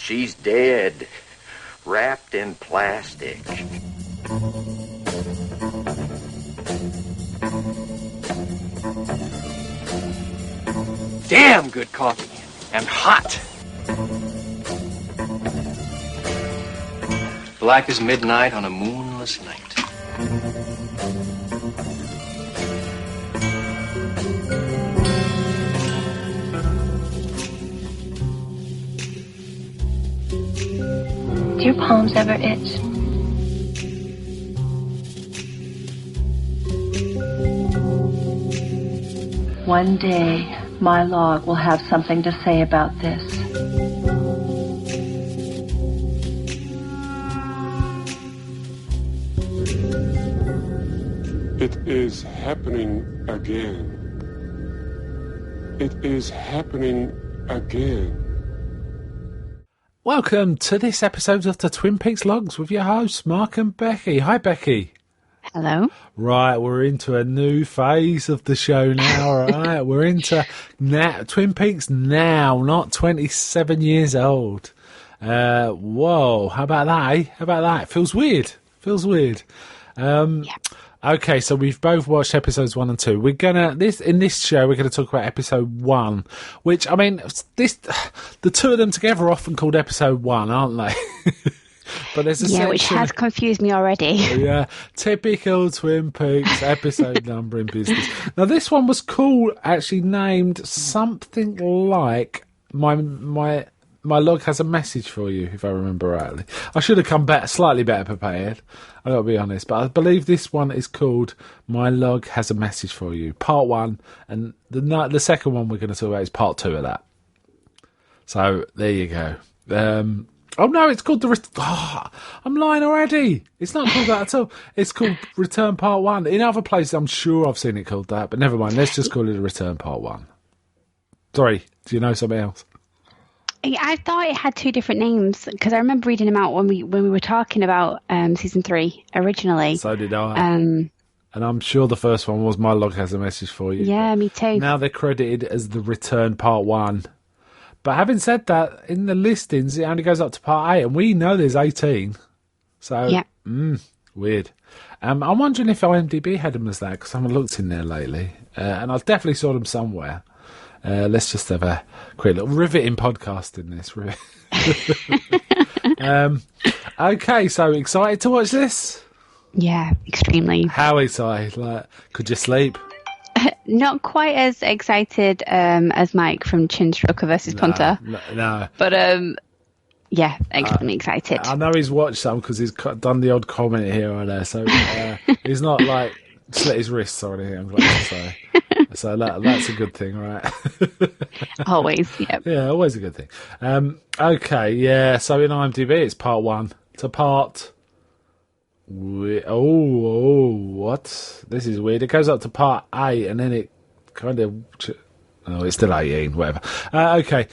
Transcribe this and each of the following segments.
She's dead, wrapped in plastic. Damn good coffee, and hot. Black as midnight on a moonless night. Do your palms ever itch? One day, my log will have something to say about this. It is happening again. It is happening again. Welcome to this episode of the Twin Peaks Logs with your hosts, Mark and Becky. Hi, Becky. Hello. Right, we're into a new phase of the show now, all right? We're into Twin Peaks now, not 27 years old. Whoa, how about that, eh? How about that? Feels weird. Yeah. Okay, so we've both watched episodes 1 and 2. In this show we're gonna talk about episode 1, which, I mean, the two of them together are often called episode 1, aren't they? But there's a which has confused me already. Yeah, typical Twin Peaks episode numbering business. Now this one was cool, actually named something like my log has a message for you, if I remember rightly. I should have come slightly better prepared, I gotta be honest, but I believe this one is called My Log Has a Message for You, part 1, and the second one we're going to talk about is part 2 of that. So there you go. Oh no, it's called I'm lying already. It's not called that at all. It's called Return Part 1. In other places, I'm sure I've seen it called that, but never mind. Let's just call it a Return Part 1. Sorry, do you know something else? I thought it had two different names because I remember reading them out when we were talking about season 3 originally. So did I. And I'm sure the first one was My Log Has a Message for You. Yeah, me too. Now they're credited as the Return Part 1. But having said that, in the listings, it only goes up to part 8, and we know there's 18. So, yeah. Weird. I'm wondering if IMDb had them as that, because I haven't looked in there lately. And I've definitely saw them somewhere. Let's just have a quick little riveting podcast in this. Okay, so excited to watch this? Yeah, extremely. How excited? Could you sleep? Not quite as excited as Mike from Chinstroker versus Punter. No. But, yeah, extremely excited. I know he's watched some because he's done the odd comment here or there. So he's not slit his wrists or anything, I'm glad to say. So that's a good thing, right? Always, yeah. Yeah, always a good thing. Okay, yeah, so in IMDb it's part 1 to part... what? This is weird. It goes up to part 8 and then it kind of... Oh, it's still 18, whatever. Okay.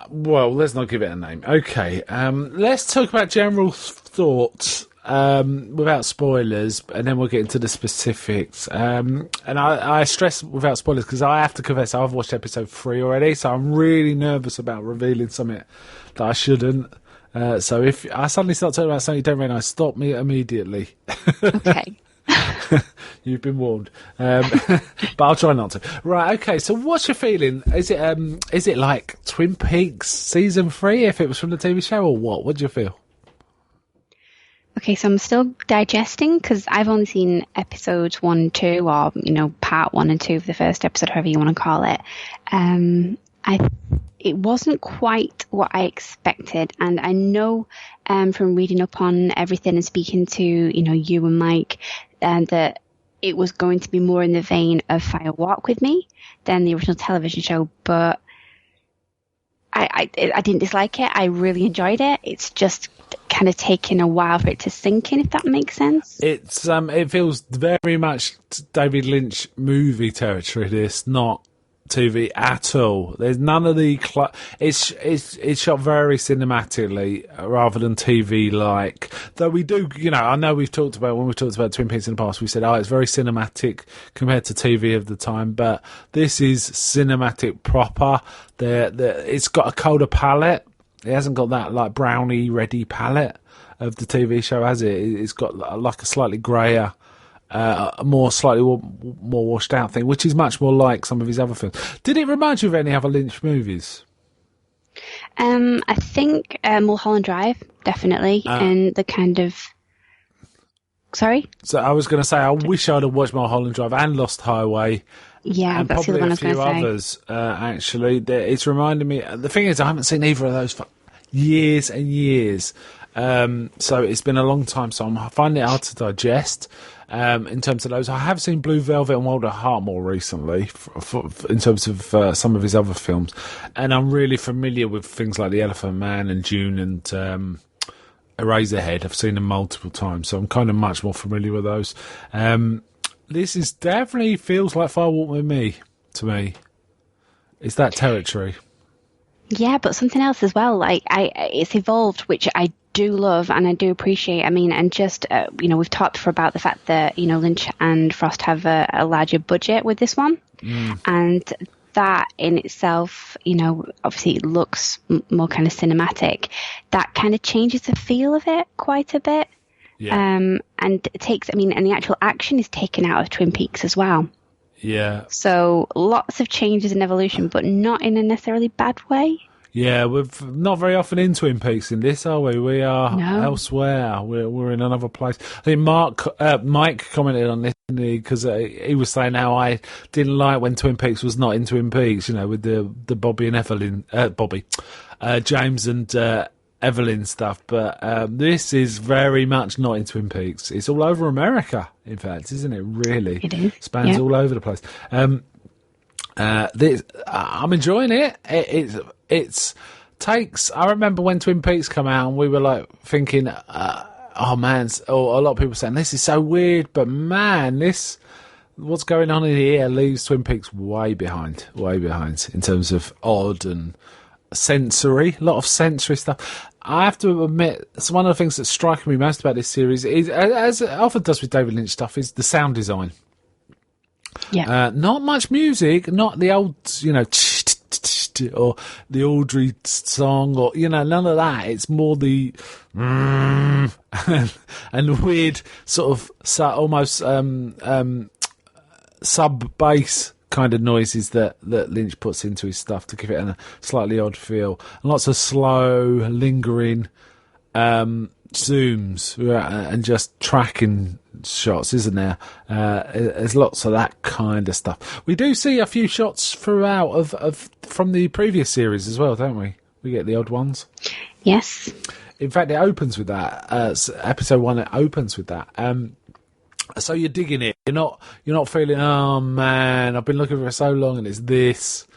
Well, let's not give it a name. Okay, let's talk about general thoughts without spoilers, and then we'll get into the specifics. And I stress without spoilers because I have to confess I've watched episode 3 already, so I'm really nervous about revealing something that I shouldn't. So if I suddenly start talking about something you don't realise, stop me immediately. Okay. You've been warned. But I'll try not to. Right, okay, so what's your feeling? Is it like Twin Peaks season 3 if it was from the TV show, or what? What do you feel? Okay, so I'm still digesting because I've only seen episodes 1, 2, or, part 1 and 2 of the first episode, however you want to call it. It wasn't quite what I expected, and I know from reading up on everything and speaking to you and Mike, that it was going to be more in the vein of Fire Walk with Me than the original television show. But I didn't dislike it. I really enjoyed it. It's just kind of taking a while for it to sink in, if that makes sense. It feels very much David Lynch movie territory. This not TV at all. There's none of the it's shot very cinematically rather than TV like. Though we do, I know we've talked about when we've talked about Twin Peaks in the past, we said, it's very cinematic compared to TV of the time, but this is cinematic proper. It's got a colder palette. It hasn't got that like brownie ready palette of the TV show, has it? It's got like a slightly greyer, slightly more washed out thing, which is much more like some of his other films. Did it remind you of any other Lynch movies? I think Mulholland Drive, definitely, and the kind of... Sorry? So I was going to say, I wish I'd have watched Mulholland Drive and Lost Highway. Yeah, and that's the probably one I a was going few to say. others, actually. It's reminding me... The thing is, I haven't seen either of those for years and years. So it's been a long time, so I'm finding it hard to digest. In terms of those, I have seen Blue Velvet and Walter Hart more recently, in terms of some of his other films, and I'm really familiar with things like The Elephant Man and June and Eraserhead. I've seen them multiple times, so I'm kind of much more familiar with those. This is definitely feels like Fire Walk With Me to me. It's that territory. Yeah, but something else as well. Like it's evolved, which I do love and I do appreciate. I mean, and just we've talked about the fact that Lynch and Frost have a larger budget with this one, and that in itself, obviously it looks more kind of cinematic. That kind of changes the feel of it quite a bit. Yeah. And it takes. I mean, and the actual action is taken out of Twin Peaks as well. Yeah. So lots of changes and evolution, but not in a necessarily bad way. Yeah, we're not very often in Twin Peaks in this, are we? We are elsewhere. We're in another place. I think Mike commented on this because he was saying how I didn't like when Twin Peaks was not in Twin Peaks, with the Bobby and Evelyn, James and Evelyn stuff, but this is very much not in Twin Peaks. It's all over America, in fact, isn't it? Really, it is. Spans all over the place. I'm enjoying it. It's takes. I remember when Twin Peaks come out, and we were like thinking, "Oh man!" Or a lot of people saying this is so weird, but man, what's going on in here leaves Twin Peaks way behind in terms of odd and sensory, a lot of sensory stuff. I have to admit, it's one of the things that's striking me most about this series is, as it often does with David Lynch stuff, is the sound design. Yeah. Not much music, not the old, or the Audrey song, or none of that. It's more the and the weird sort of almost sub bass kind of noises that Lynch puts into his stuff to give it a slightly odd feel. And lots of slow, lingering zooms and just tracking shots, isn't there? There's lots of that kind of stuff. We do see a few shots throughout from the previous series as well, don't we? We get the odd ones. Yes. In fact, it opens with that. Episode 1, it opens with that. So you're digging it. You're not feeling, oh man, I've been looking for it so long and it's this.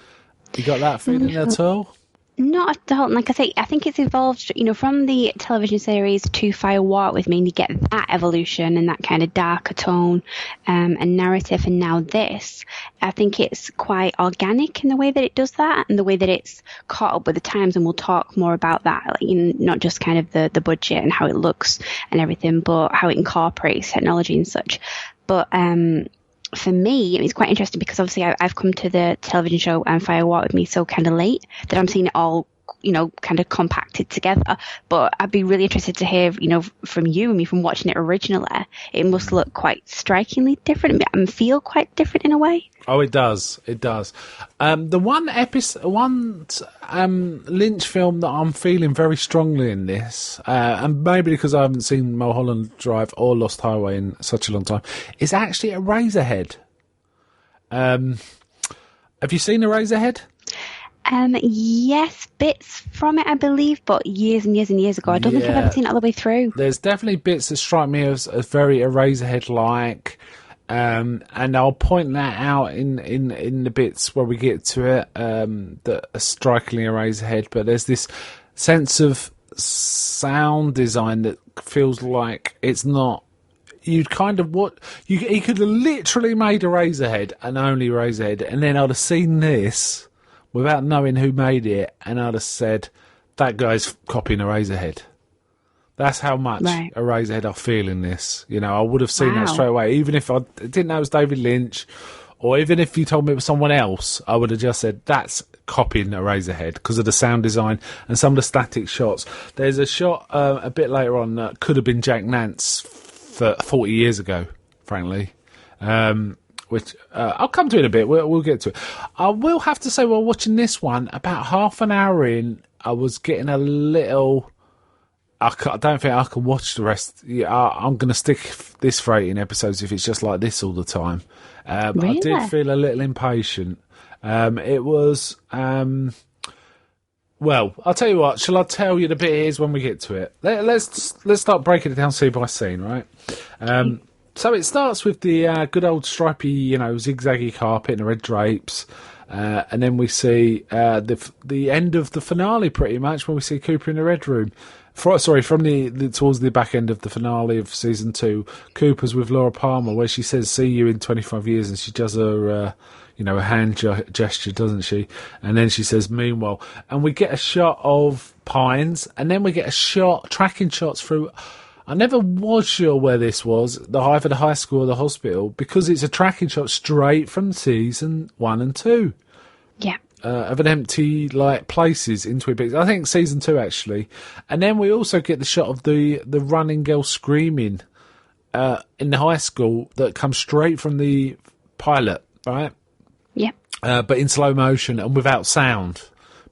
You got that feeling at all? Not at all. Like I say, I think it's evolved, from the television series to Fire Walk With Me, and you get that evolution and that kind of darker tone and narrative, and now this. I think it's quite organic in the way that it does that, and the way that it's caught up with the times, and we'll talk more about that, not just kind of the budget and how it looks and everything, but how it incorporates technology and such. But for me, it's quite interesting because obviously I've come to the television show Fire Walk With Me so kind of late that I'm seeing it all, kind of compacted together. But I'd be really interested to hear, from you and me from watching it originally. It must look quite strikingly different and feel quite different in a way. Oh, it does. It does. The one Lynch film that I'm feeling very strongly in this, and maybe because I haven't seen Mulholland Drive or Lost Highway in such a long time, is actually Eraserhead. Have you seen Eraserhead? Yes, bits from it, I believe, but years and years and years ago. I don't think I've ever seen it all the way through. There's definitely bits that strike me as very Eraserhead-like. And I'll point that out in the bits where we get to it that are strikingly Eraserhead. But there's this sense of sound design that feels like it's not you'd kind of he could have literally made Eraserhead and only Eraserhead, and then I'd have seen this without knowing who made it, and I'd have said that guy's copying Eraserhead. That's how much Eraserhead I feel in this. You know, I would have seen that straight away, even if I didn't know it was David Lynch, or even if you told me it was someone else, I would have just said that's copying Eraserhead because of the sound design and some of the static shots. There's a shot a bit later on that could have been Jack Nance for 40 years ago, frankly. Which I'll come to it in a bit. We'll get to it. I will have to say, while watching this one, about half an hour in, I was getting a little... I don't think I can watch the rest. Yeah, I'm going to stick this for 18 episodes if it's just like this all the time. Really? I did feel a little impatient. It was... well, I'll tell you what. Shall I tell you the bit it is when we get to it? Let's start breaking it down scene by scene, right? So it starts with the good old stripy, zigzaggy carpet and the red drapes. And then we see the end of the finale, pretty much, when we see Cooper in the Red Room. From towards the back end of the finale of season 2, Cooper's with Laura Palmer, where she says, "See you in 25 years," and she does her, a hand gesture, doesn't she? And then she says, "Meanwhile," and we get a shot of Pines, and then we get tracking shots through. I never was sure where this was, either the high school or the hospital, because it's a tracking shot straight from season 1 and 2. Yeah. Of an empty places in Twin Peaks. I think season 2 actually, and then we also get the shot of the running girl screaming in the high school that comes straight from the pilot, right? Yeah. But in slow motion and without sound.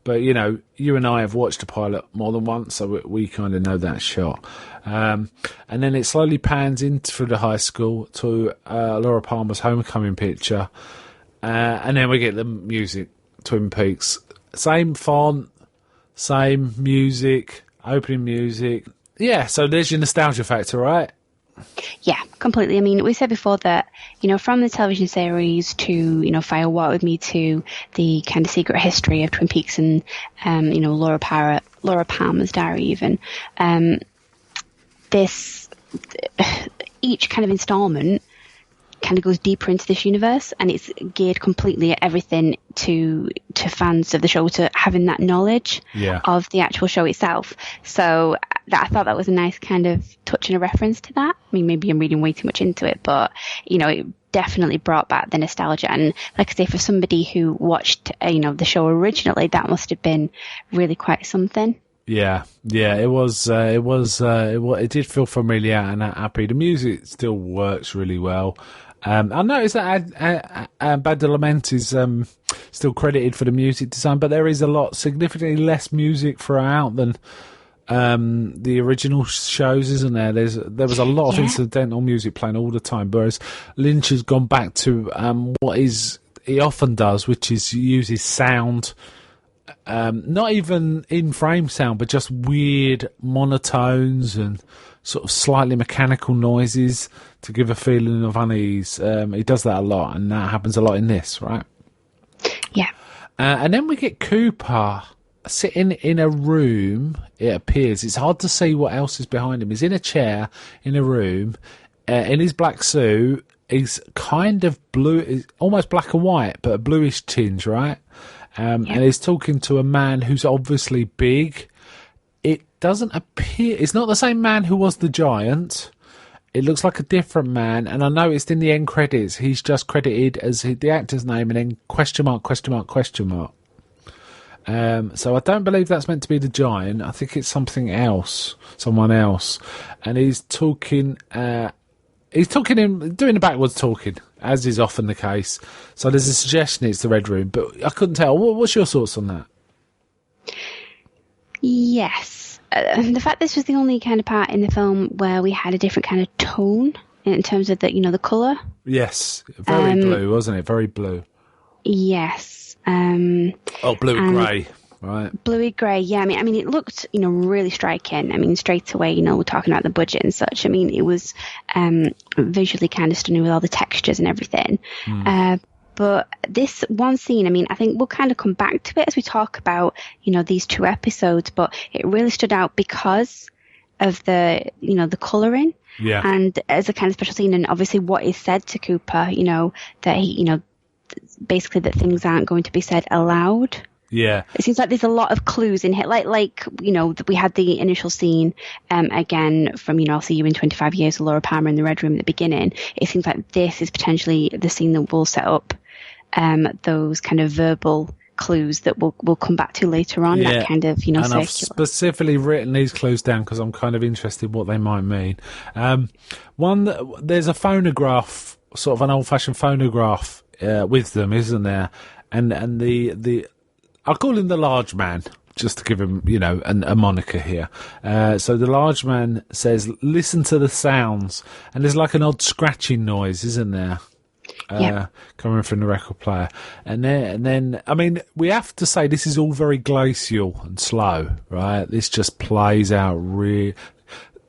But you and I have watched the pilot more than once, so we kind of know that shot. And then it slowly pans in through the high school to Laura Palmer's homecoming picture, and then we get the music. Twin Peaks, same font, same music, opening music. Yeah, so there's your nostalgia factor, right? Yeah, completely. I mean, we said before that, from the television series to, Fire Walk With Me to the kind of secret history of Twin Peaks and, Laura Palmer's diary even, each kind of installment kind of goes deeper into this universe, and it's geared completely at everything to fans of the show, to having that knowledge of the actual show itself. So I thought that was a nice kind of touch and a reference to that. I mean, maybe I'm reading way too much into it, but it definitely brought back the nostalgia. And like I say, for somebody who watched the show originally, that must have been really quite something. Yeah, it was. It did feel familiar and happy. The music still works really well. I noticed that Badalamenti is still credited for the music design, but there is significantly less music throughout than the original shows, isn't there? There was a lot of incidental music playing all the time, whereas Lynch has gone back to what he often does, which is uses sound. Not even in-frame sound, but just weird monotones and sort of slightly mechanical noises to give a feeling of unease. He does that a lot, and that happens a lot in this, right? Yeah. And then we get Cooper sitting in a room, it appears. It's hard to see what else is behind him. He's in a chair in a room, in his black suit. He's kind of blue, almost black and white, but a bluish tinge, right? And he's talking to a man who's obviously big. It doesn't appear... It's not the same man who was the Giant. It looks like a different man. And I noticed in the end credits, he's just credited as the actor's name and then question mark, question mark, question mark. So I don't believe that's meant to be the Giant. I think it's something else, someone else. And he's talking... doing the backwards talking, as is often the case. So there's a suggestion it's the Red Room, but I couldn't tell. What's your thoughts on that? Yes. The fact this was the only kind of part in the film where we had a different kind of tone in terms of the colour. Yes. Very blue, wasn't it? Very blue. Yes. Blue-grey. Right. Bluey grey, yeah. I mean, it looked, really striking. I mean, straight away, we're talking about the budget and such. I mean, it was visually kind of stunning with all the textures and everything. But this one scene, I mean, I think we'll kind of come back to it as we talk about, these 2 episodes. But it really stood out because of the, the colouring. Yeah. And as a kind of special scene, and obviously what is said to Cooper, that he, basically that things aren't going to be said aloud. Yeah. It seems like there's a lot of clues in here. Like we had the initial scene, again from, I'll see you in 25 years, Laura Palmer in the Red Room at the beginning. It seems like this is potentially the scene that will set up, those kind of verbal clues that we'll come back to later on. Yeah. That kind of, And circular. I've specifically written these clues down because I'm kind of interested what they might mean. There's a phonograph, sort of an old-fashioned phonograph with them, isn't there? And the I'll call him the large man, just to give him, a moniker here. So the large man says, listen to the sounds. And there's like an odd scratching noise, isn't there? Coming from the record player. And then, I mean, we have to say this is all very glacial and slow, right? This just plays out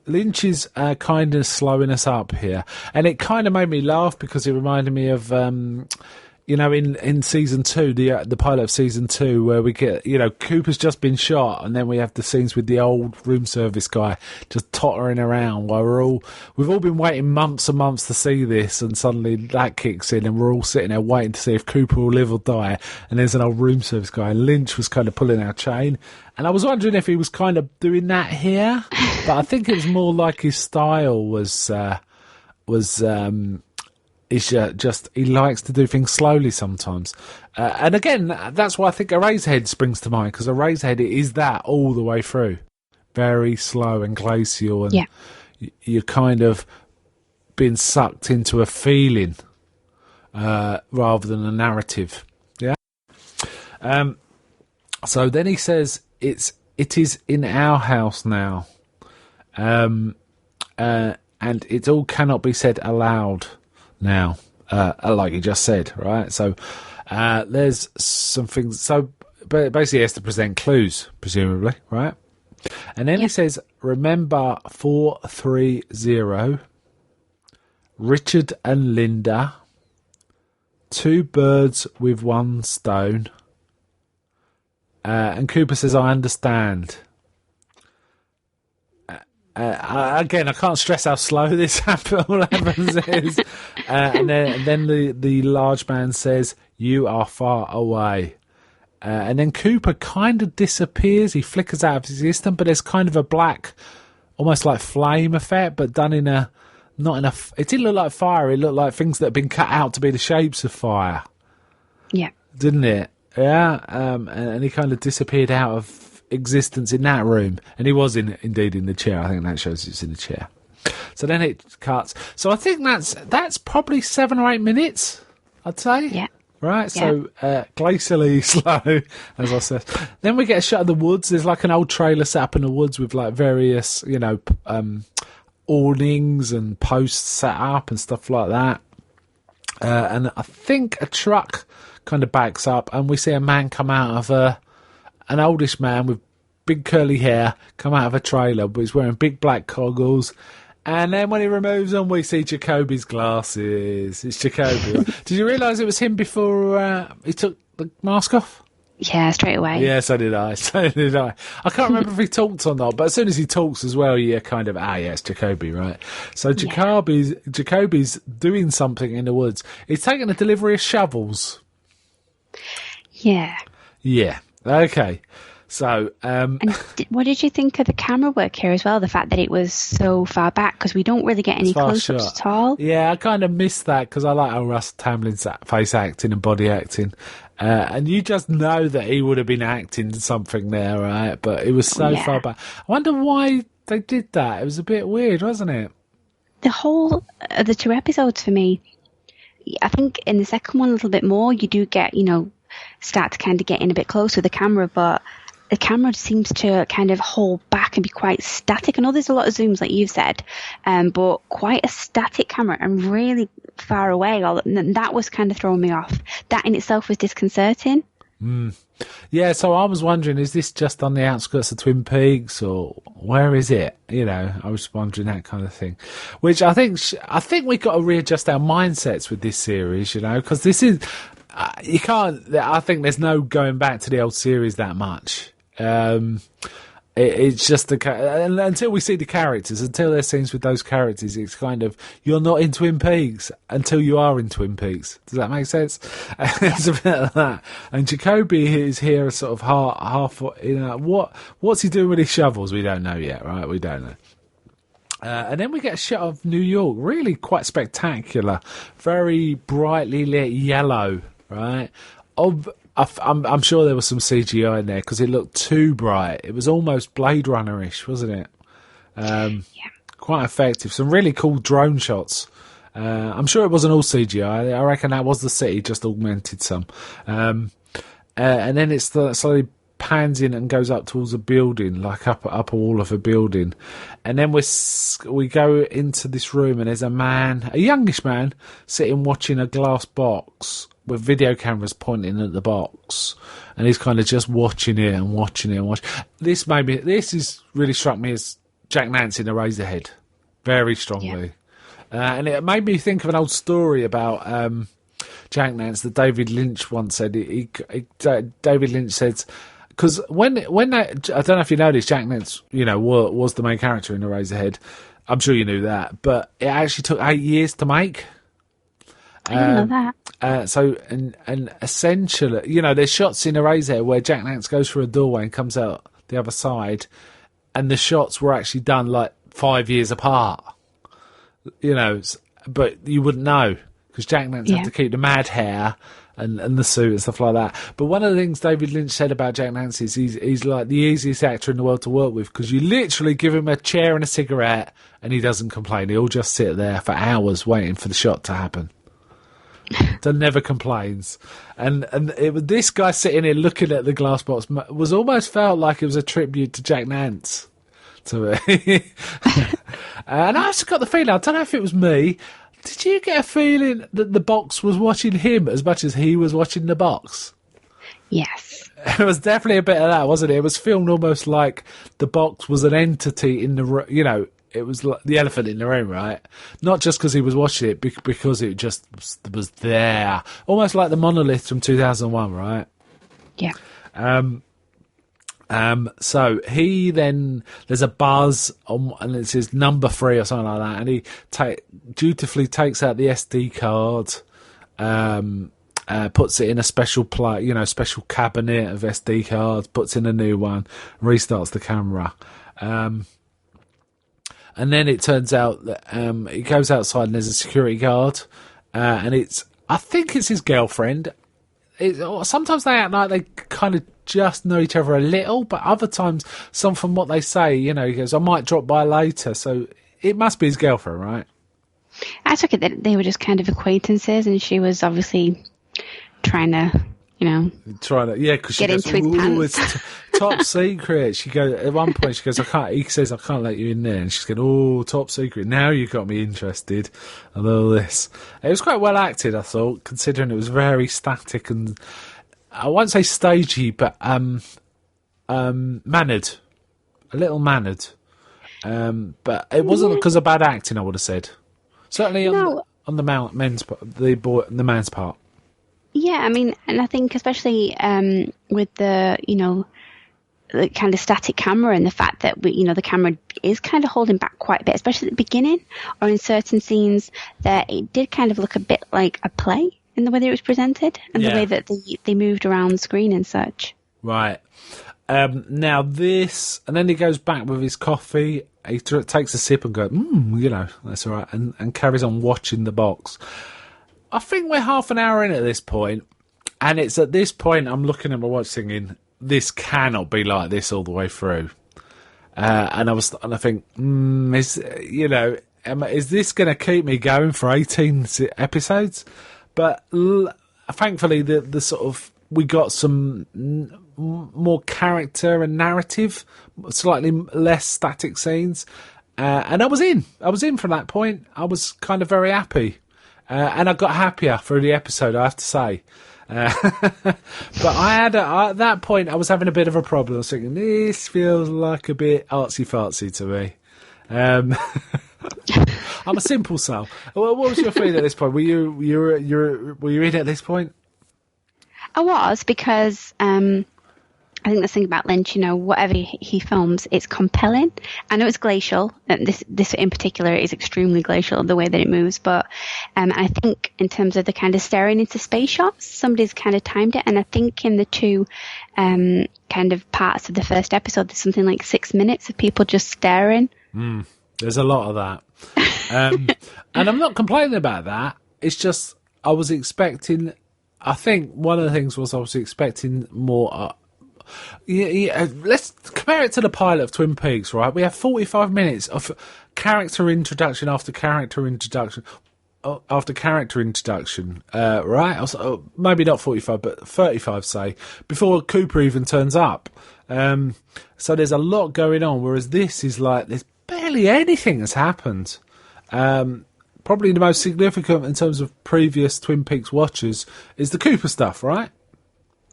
Lynch is kind of slowing us up here. And it kind of made me laugh because it reminded me of... in season 2, the pilot of season 2, where we get, Cooper's just been shot, and then we have the scenes with the old room service guy just tottering around while we've all been waiting months and months to see this, and suddenly that kicks in, and we're all sitting there waiting to see if Cooper will live or die, and there's an old room service guy, and Lynch was kind of pulling our chain, and I was wondering if he was kind of doing that here, but I think it was more like his style was just he likes to do things slowly sometimes, and again that's why I think Eraserhead springs to mind, because Eraserhead is that all the way through, very slow and glacial, and you're kind of being sucked into a feeling rather than a narrative. So then he says it is in our house now, and it all cannot be said aloud now, like you just said, right? So there's some things. So basically, he has to present clues, presumably, right? And then he says, "Remember 430, Richard and Linda, 2 birds with 1 stone." And Cooper says, "I understand." Again, I can't stress how slow this all happens is. And then the large man says, "You are far away." And then Cooper kind of disappears. He flickers out of existence, but there's kind of a black, almost like flame effect, but done in a, not in a, it didn't look like fire. It looked like things that had been cut out to be the shapes of fire. Yeah. Didn't it? Yeah. And he kind of disappeared out of existence in that room, and he was indeed in the chair. I think that shows he was in the chair. So then it cuts. So I think that's probably 7 or 8 minutes, I'd say. Yeah. Right. So glacially slow, as I said. Then we get a shot of the woods. There's like an old trailer set up in the woods with like various, awnings and posts set up and stuff like that. And I think a truck kind of backs up, and we see a man come out of an oldish man with big curly hair come out of a trailer, but he's wearing big black goggles. And then when he removes them, we see Jacoby's glasses. It's Jacoby. Did you realise it was him before he took the mask off? Yeah, straight away. Yeah, so did I. I can't remember if he talked or not, but as soon as he talks as well, you're kind of, it's Jacoby, right? So Jacoby's doing something in the woods. He's taking a delivery of shovels. Yeah. Yeah. Okay. So, and what did you think of the camera work here as well? The fact that it was so far back, because we don't really get any close-ups at all. Yeah, I kind of missed that because I like how Russ Tamlin's face acting and body acting, and you just know that he would have been acting something there, right? But it was so far back. I wonder why they did that. It was a bit weird, wasn't it? The whole of the 2 episodes for me, I think in the second one a little bit more, you do get, start to kind of get in a bit closer with the camera, but the camera seems to kind of hold back and be quite static. I know there's a lot of zooms, like you've said, but quite a static camera and really far away. And that was kind of throwing me off. That in itself was disconcerting. Yeah, so I was wondering, is this just on the outskirts of Twin Peaks, or where is it? I was wondering that kind of thing. Which I think we've got to readjust our mindsets with this series, because this is... you can't... I think there's no going back to the old series that much. It's just and until we see the characters, until there's scenes with those characters, it's kind of, you're not in Twin Peaks until you are in Twin Peaks. Does that make sense? It's a bit of that. And Jacoby is here as sort of half, what's he doing with his shovels? We don't know yet, right? We don't know. And then we get a shot of New York, really quite spectacular, very brightly lit yellow, right? I'm sure there was some CGI in there because it looked too bright. It was almost Blade Runner-ish, wasn't it? Yeah. Quite effective. Some really cool drone shots. I'm sure it wasn't all CGI. I reckon that was the city, just augmented some. And then it slowly pans in and goes up towards a building, like up a wall of a building. And then we go into this room and there's a youngish man, sitting watching a glass box with video cameras pointing at the box, and he's kind of just watching it and watching it and watching. This really struck me as Jack Nance in Eraserhead, very strongly. Yeah. And it made me think of an old story about Jack Nance that David Lynch once said. David Lynch said, because when I don't know if you know this, Jack Nance, was the main character in Eraserhead. I'm sure you knew that, but it actually took 8 years to make. I didn't know that. So essentially, there's shots in Eraserhead where Jack Nance goes through a doorway and comes out the other side, and the shots were actually done like 5 years apart. But you wouldn't know because Jack Nance had to keep the mad hair and the suit and stuff like that. But one of the things David Lynch said about Jack Nance is he's like the easiest actor in the world to work with because you literally give him a chair and a cigarette and he doesn't complain. He'll just sit there for hours waiting for the shot to happen. So never complains, and this guy sitting here looking at the glass box was almost felt like it was a tribute to Jack Nance to me. And I just got the feeling, I don't know if it was me, did you get a feeling that the box was watching him as much as he was watching the box? Yes. It was definitely a bit of that, wasn't it? It was filmed almost like the box was an entity in the it was like the elephant in the room, right? Not just because he was watching it, because it just was there. Almost like the monolith from 2001, right? Yeah. So he then, there's a buzz and it says number 3 or something like that, and he dutifully takes out the SD card, puts it in a special special cabinet of SD cards, puts in a new one, restarts the camera. And then it turns out that he goes outside and there's a security guard, and I think it's his girlfriend. Sometimes they act like they kind of just know each other a little, but other times, from what they say, he goes, I might drop by later. So it must be his girlfriend, right? I took it that they were just kind of acquaintances, and she was obviously trying to, because she goes, it's top secret. She goes, at one point, she goes, he says, I can't let you in there. And she's going, oh, top secret. Now you got me interested. And all this. It was quite well acted, I thought, considering it was very static and, I won't say stagey, but mannered. A little mannered. But it wasn't because of bad acting, I would have said. Certainly on the man's part. Yeah, I mean, and I think especially with the, the kind of static camera and the fact that the camera is kind of holding back quite a bit, especially at the beginning or in certain scenes, that it did kind of look a bit like a play in the way that it was presented and the way that they moved around the screen and such. Right. Now this, and then he goes back with his coffee. He takes a sip and goes, that's all right, and carries on watching the box. I think we're half an hour in at this point, and it's at this point I'm looking at my watch thinking, this cannot be like this all the way through. And I think, is this going to keep me going for 18 episodes? But thankfully, the sort of, we got some more character and narrative, slightly less static scenes, and I was in from that point. I was kind of very happy. And I got happier through the episode, I have to say. But I had, at that point, I was having a bit of a problem. I was thinking, this feels like a bit artsy-fartsy to me. I'm a simple soul. What was your feeling at this point? Were you in at this point? I was, because I I think the thing about Lynch, whatever he films, it's compelling. I know it's glacial, and this in particular is extremely glacial, the way that it moves, but I think in terms of the kind of staring into space shots, somebody's kind of timed it, and I think in the two kind of parts of the first episode, there's something like 6 minutes of people just staring. There's a lot of that. And I'm not complaining about that. It's just I was expecting, I think one of the things was I was expecting more... let's compare it to the pilot of Twin Peaks, right? We have 45 minutes of character introduction after character introduction right? Also, maybe not 45, but 35, say, before Cooper even turns up. So there's a lot going on, whereas this is like there's barely anything has happened. Probably the most significant in terms of previous Twin Peaks watchers is the Cooper stuff, right?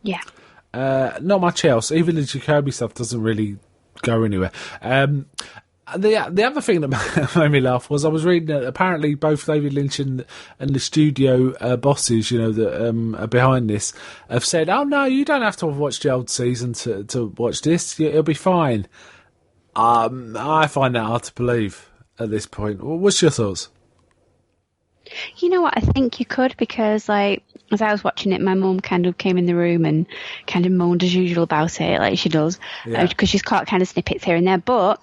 Yeah. Not much else. Even the Jacoby stuff doesn't really go anywhere. The other thing that made me laugh was I was reading that apparently both David Lynch and the studio bosses, that are behind this, have said, "Oh no, you don't have to watch the old season to watch this. It'll be fine." I find that hard to believe at this point. What's your thoughts? You know what? I think you could, because as I was watching it, my mum kind of came in the room and kind of moaned as usual about it, like she does, because she's caught kind of snippets here and there. But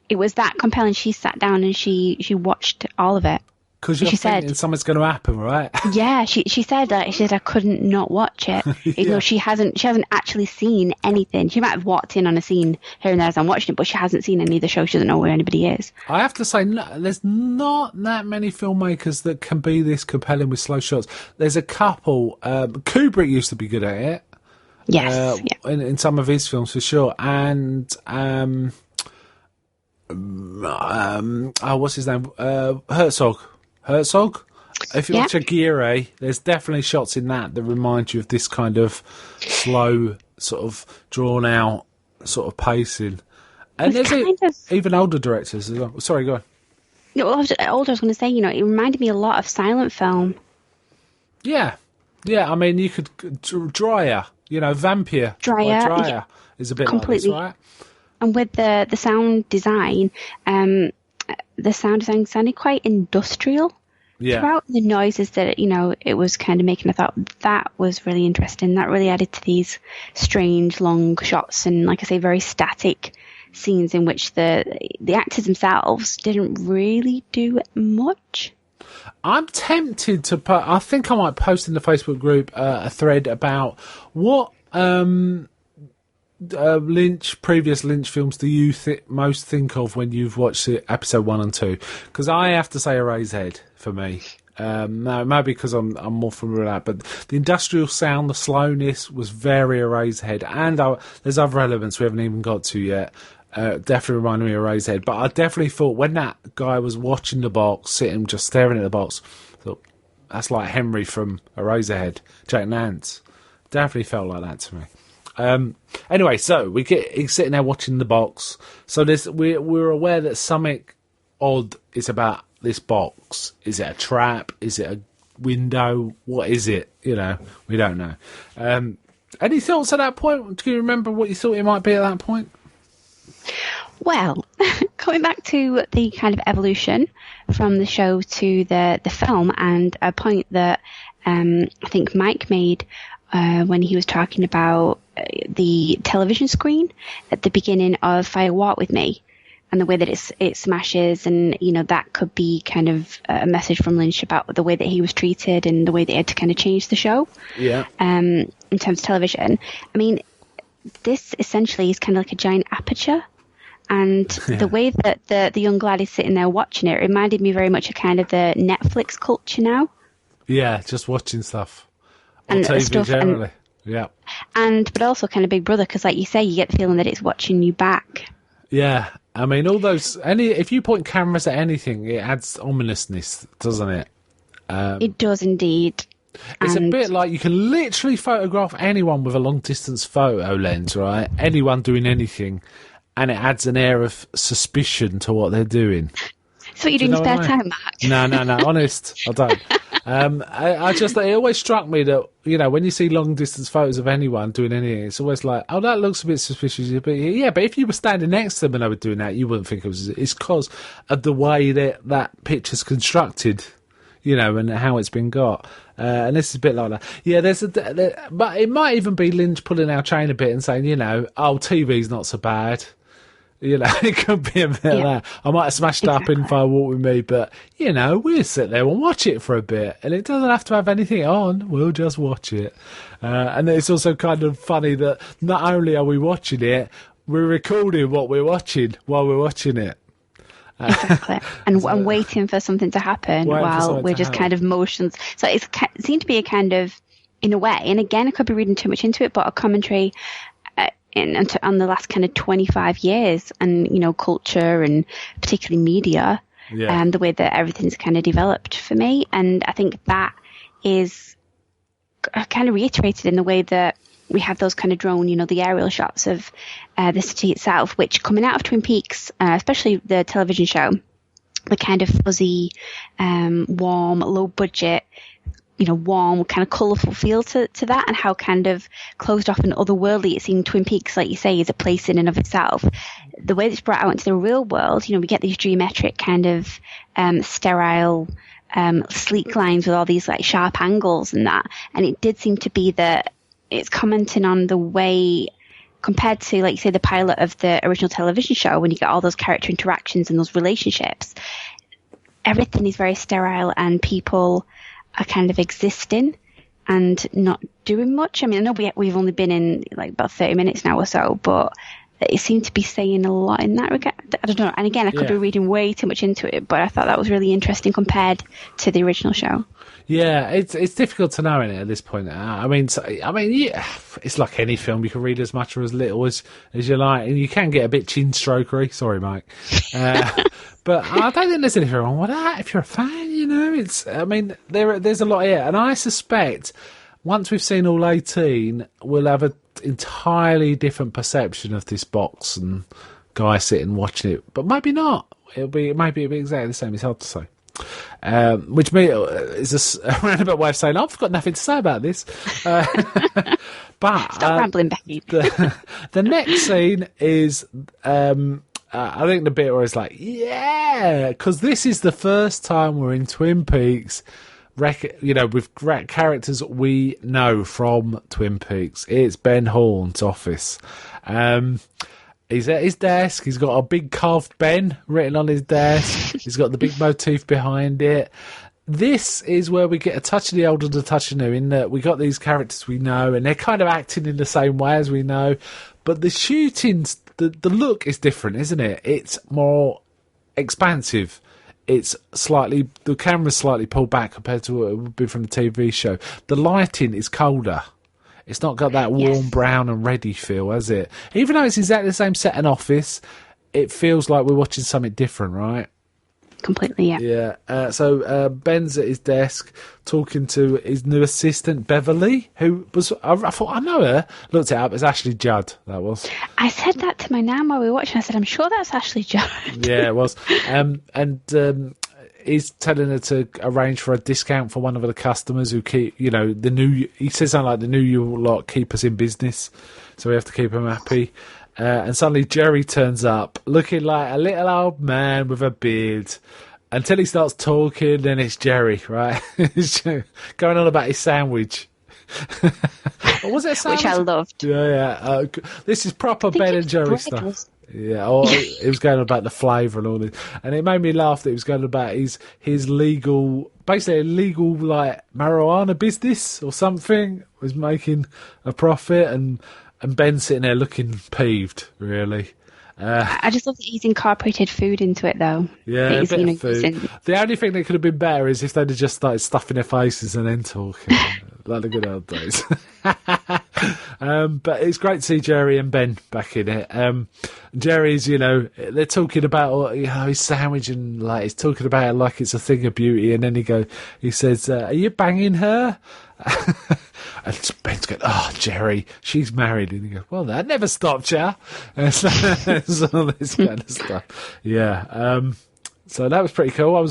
it was that compelling. She sat down and she watched all of it. Because you're thinking something's going to happen, right? Yeah, she said that. She said I couldn't not watch it. Even though she hasn't actually seen anything. She might have walked in on a scene here and there as I'm watching it, but she hasn't seen any of the show. She doesn't know where anybody is. I have to say, there's not that many filmmakers that can be this compelling with slow shots. There's a couple. Kubrick used to be good at it. Yes, in some of his films for sure. And what's his name? Herzog. If you watch Aguirre, there's definitely shots in that remind you of this kind of slow, sort of drawn out sort of pacing. And there's even older directors as well. Sorry, go on. Well, I was going to say, it reminded me a lot of silent film. Yeah. I mean, you could Dreyer, Vampire. Dreyer is a bit completely like this, right? And with the sound design, the sound design sounded quite industrial. Yeah. Throughout the noises that, it was kind of making, I thought that was really interesting. That really added to these strange long shots and, like I say, very static scenes in which the actors themselves didn't really do much. I'm tempted to I think I might post in the Facebook group a thread about what previous Lynch films do you most think of when you've watched episode 1 and 2? Because I have to say Eraserhead for me. No, maybe because I'm more familiar with that, but the industrial sound, the slowness was very Eraserhead, and there's other elements we haven't even got to yet. Definitely reminded me of Eraserhead, but I definitely thought when that guy was watching the box, sitting just staring at the box, I thought that's like Henry from Eraserhead, Jack Nance. Definitely felt like that to me. Anyway, so we get sitting there watching the box. So we're aware that something odd is about this box. Is it a trap? Is it a window? What is it? We don't know. Any thoughts at that point? Do you remember what you thought it might be at that point? Well, coming back to the kind of evolution from the show to the film, and a point that I think Mike made when he was talking about the television screen at the beginning of Fire Walk with Me, and the way that it smashes, and that could be kind of a message from Lynch about the way that he was treated and the way they had to kind of change the show. Yeah. In terms of television, I mean, this essentially is kind of like a giant aperture, and the way that the young lad is sitting there watching it reminded me very much of kind of the Netflix culture now. Yeah, just watching stuff on TV stuff, generally. But also kind of Big Brother, because like you say, you get the feeling that it's watching you back. Yeah, I mean, all those if you point cameras at anything, it adds ominousness, doesn't it? It does indeed. It's a bit like you can literally photograph anyone with a long distance photo lens, right? Anyone doing anything, and it adds an air of suspicion to what they're doing. So what you do in your spare time, Mark? No, honest, I don't. It always struck me that, when you see long distance photos of anyone doing anything, it's always like, oh, that looks a bit suspicious. But if you were standing next to them and they were doing that, you wouldn't think it was. It's because of the way that picture's constructed, and how it's been got. And this is a bit like that. Yeah, but it might even be Lynch pulling our chain a bit and saying, TV's not so bad. It could be a bit of that. I might have smashed it up in Fire Walk With Me, but, we'll sit there and watch it for a bit. And it doesn't have to have anything on. We'll just watch it. And it's also kind of funny that not only are we watching it, we're recording what we're watching while we're watching it. Exactly. And waiting for something to happen while we're just kind of motions. So it seemed to be a kind of, in a way, and again, I could be reading too much into it, but a commentary on the last kind of 25 years and, culture and particularly media, and the way that everything's kind of developed for me. And I think that is kind of reiterated in the way that we have those kind of drone, the aerial shots of the city itself, which coming out of Twin Peaks, especially the television show, the kind of fuzzy, warm, low budget, warm, kind of colourful feel to that, and how kind of closed off and otherworldly it seemed Twin Peaks, like you say, is a place in and of itself. The way it's brought out into the real world, we get these geometric kind of sterile, sleek lines with all these like sharp angles and that. And it did seem to be that it's commenting on the way, compared to, like you say, the pilot of the original television show, when you get all those character interactions and those relationships, everything is very sterile and people are kind of existing and not doing much. I mean, I know we've only been in like about 30 minutes now or so, but it seemed to be saying a lot in that regard. I don't know. And again, I could be reading way too much into it, but I thought that was really interesting compared to the original show. Yeah, it's difficult to know in it at this point. It's like any film. You can read as much or as little as you like, and you can get a bit chin strokery. Sorry, Mike. But I don't think there's anything wrong with that. If you're a fan, there's a lot here. And I suspect once we've seen all 18, we'll have an entirely different perception of this box and guy sitting watching it. But maybe not. It might be exactly the same. It's hard to say. Which is a roundabout way of saying I've got nothing to say about this. But stop rambling, Becky. The next scene is, I think the bit where it's like, because this is the first time we're in Twin Peaks, with characters we know from Twin Peaks. It's Ben Horne's office. He's at his desk. He's got a big carved Ben written on his desk. He's got the big motif behind it. This is where we get a touch of the old and a touch of new, in that we got these characters we know, and they're kind of acting in the same way as we know. But the shooting's, the look is different, isn't it? It's more expansive. The camera's slightly pulled back compared to what it would be from the TV show. The lighting is colder. It's not got that warm brown and reddy feel, has it? Even though it's exactly the same set and office, it feels like we're watching something different, right? Completely, yeah. Yeah. So Ben's at his desk talking to his new assistant, Beverly, who was, I thought, I know her. Looked it up, it's Ashley Judd, that was. I said that to my nan while we were watching. I said, I'm sure that's Ashley Judd. Yeah, it was. He's telling her to arrange for a discount for one of the customers who keep, he says something like, the new you lot keep us in business, so we have to keep them happy. And suddenly Jerry turns up looking like a little old man with a beard, until he starts talking, then it's Jerry, right? Going on about his sandwich. Or was it a sandwich? Which I loved. Yeah. This is proper Ben and Jerry stuff. Yeah, it was going about the flavour and all this, and it made me laugh that it was going about his legal, basically a legal like marijuana business or something, was making a profit, and Ben sitting there looking peeved, really. I just love that he's incorporated food into it, though. Yeah, a bit of food. The only thing that could have been better is if they'd have just started stuffing their faces and then talking, like the good old days. But it's great to see Jerry and Ben back in it. Jerry's, they're talking about his sandwich, and like he's talking about it like it's a thing of beauty, and then he says, "Are you banging her?" And Ben's going, "Oh, Jerry, she's married." And he goes, "Well, that never stopped you." And so all this kind of stuff. Yeah. So that was pretty cool.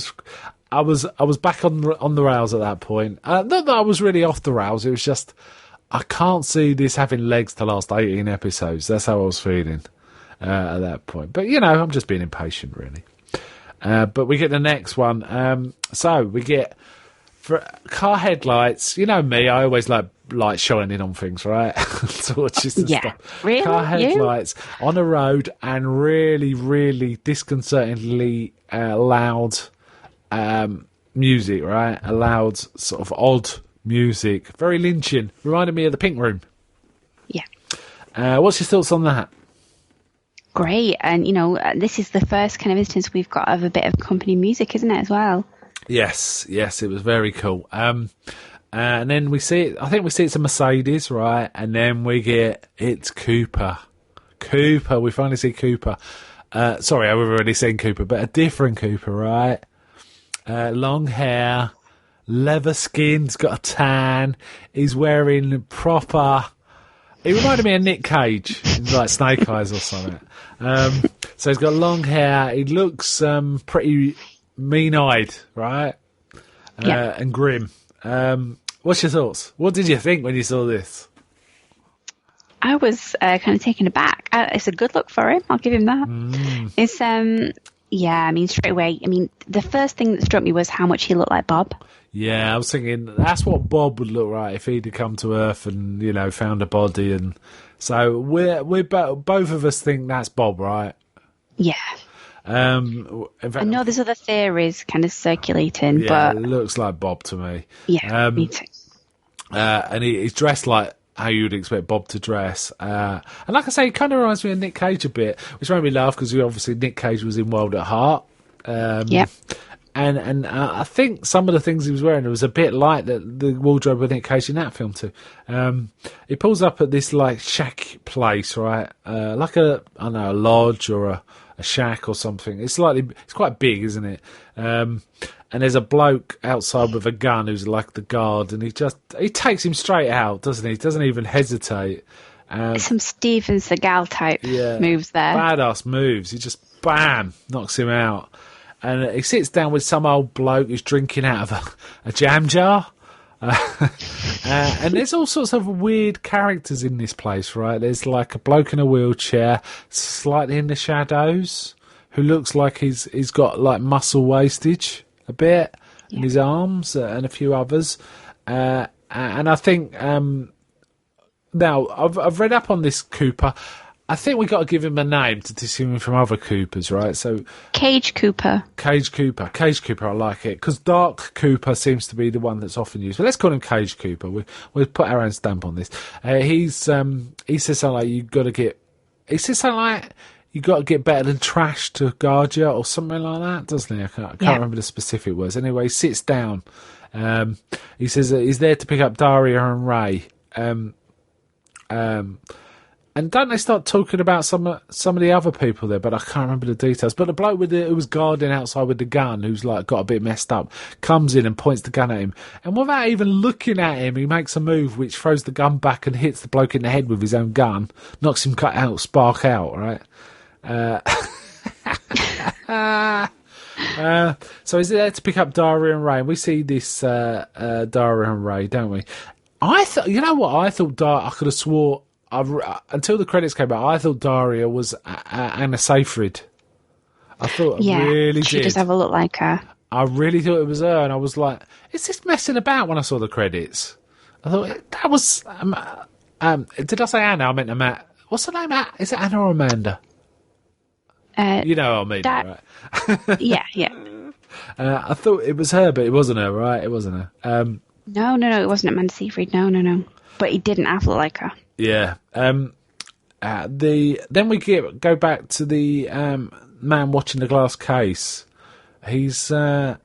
I was back on the rails at that point. Not that I was really off the rails. It was just I can't see this having legs to last 18 episodes. That's how I was feeling at that point. But I'm just being impatient, really. But we get the next one. So we get for car headlights. You know me, I always like light shining on things, right? Torches and stuff. Really? Car headlights on a road and really, really disconcertingly loud music, right? A loud, sort of odd music. Very Lynchian. Reminded me of the Pink Room. Yeah. What's your thoughts on that? Great. And, this is the first kind of instance we've got of a bit of company music, isn't it, as well? Yes, it was very cool. And then we see it, I think we see it's a Mercedes, right? And then we get, it's Cooper. We finally see Cooper. Sorry, I've already seen Cooper, but a different Cooper, right? Long hair, leather skin, he's got a tan, he's wearing proper... He reminded me of Nick Cage, like Snake Eyes or something. So he's got long hair, he looks pretty mean-eyed, right? And grim. What's your thoughts? What did you think when you saw this? I was kind of taken aback. It's a good look for him. I'll give him that. It's straight away. The first thing that struck me was how much he looked like Bob. Yeah, I was thinking that's what Bob would look like if he'd come to Earth and found a body, and so we're both of us think that's Bob, right? Yeah. In fact, I know there's other theories kind of circulating, but it looks like Bob to me. Yeah, me too. And he's dressed like how you would expect Bob to dress. And like I say, he kind of reminds me of Nick Cage a bit, which made me laugh because obviously Nick Cage was in Wild at Heart. And I think some of the things he was wearing, it was a bit like the wardrobe with Nick Cage in that film too. He pulls up at this like shack place, right? Like a lodge or a shack or something. It's quite big, isn't it? And there's a bloke outside with a gun who's like the guard, and he takes him straight out, doesn't he? He doesn't even hesitate. Some Steven Seagal type moves there. Badass moves. He just bam knocks him out. And he sits down with some old bloke who's drinking out of a jam jar. And there's all sorts of weird characters in this place, right? There's like a bloke in a wheelchair, slightly in the shadows, who looks like he's got like muscle wastage a bit in his arms, and a few others. And I think now I've read up on this Cooper. I think we got to give him a name to distinguish him from other Coopers, right? So Cage Cooper, I like it, because Dark Cooper seems to be the one that's often used. But let's call him Cage Cooper. We'll put our own stamp on this. He says something like you got to get better than trash to guard you, or something like that, doesn't he? I can't remember the specific words. Anyway, he sits down. He says that he's there to pick up Daria and Ray. And don't they start talking about some of the other people there? But I can't remember the details. But the bloke who was guarding outside with the gun, who's like got a bit messed up, comes in and points the gun at him. And without even looking at him, he makes a move which throws the gun back and hits the bloke in the head with his own gun, knocks him spark out, right? So he's there to pick up Daria and Ray. And we see this Daria and Ray, don't we? I thought, I thought I could have swore. Until the credits came out, I thought Daria was Anna Seyfried. I thought she does have a look like her. I really thought it was her, and I was like, "Is this messing about?" When I saw the credits, I thought that was. Did I say Anna? I meant Matt. What's the name? Is it Anna or Amanda? You know what I mean, right? Yeah. I thought it was her, but it wasn't her, right? It wasn't her. No, it wasn't Amanda Seyfried. No. But he didn't have to look like her. Yeah. Then we go back to the man watching the glass case. He's sitting